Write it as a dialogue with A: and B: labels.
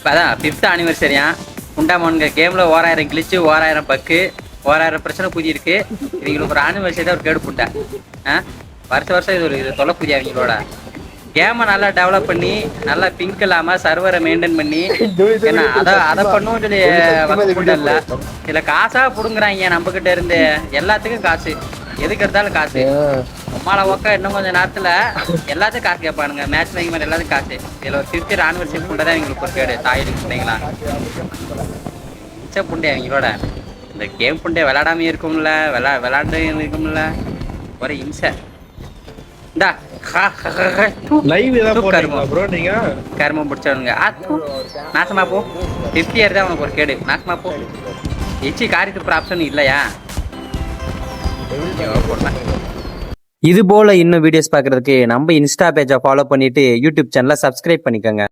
A: அதான் 5th anniversary-யா உண்டாமோனுங்க கேமில் 1000 கிளிச்சு 1000 பக்கு 1000 பிரச்சனை புதி இருக்கு. இவங்களுக்கு ஒரு ஆனிவர்சரி தான் ஒரு கேடு புண்டா. வருஷம் இது தொலை புதிய அவங்களோட கேமை நல்லா டெவலப் பண்ணி நல்லா பிங்க் இல்லாமல் சர்வரை மெயின்டைன் பண்ணி என்ன அதை பண்ணும் சொல்லி புண்டை இல்லை. இதில் காசாக பிடுங்குறாங்க நம்மக்கிட்ட இருந்து. எல்லாத்துக்கும் காசு, எதுக்கு எடுத்தாலும் காசு. அம்மாவை ஒக்கா இன்னும் கொஞ்சம் நேரத்தில் எல்லாத்துக்கும் காசு கேட்பானுங்க. மேட்ச் மேக்கிங் மாதிரி எல்லாத்துக்கும் காசு. இதில் ஒரு 5th anniversary புண்டை தான் எங்களுக்கு ஒரு கேடு. தாயிலுக்கு புண்டைங்களா மிச்ச புண்டை அவங்களோட. இந்த கேம் புண்டை விளையாடாமே இருக்கும்ல, விளையாண்டு இருக்கும்ல, ஒரு இம்சை. இந்தா கருமம் பிடிச்சவனுங்க நாசமா போ. 50 year தான் உனக்கு ஒரு கேடு. நாசமா போ. எச்சி காரி துப்புற ஆப்ஷன் இல்லையா?
B: இது போல இன்னும் வீடியோஸ் பார்க்கறதுக்கு நம்ம இன்ஸ்டா பேஜை ஃபாலோ பண்ணிட்டு யூடியூப் சேனலை சப்ஸ்கிரைப் பண்ணிக்கோங்க.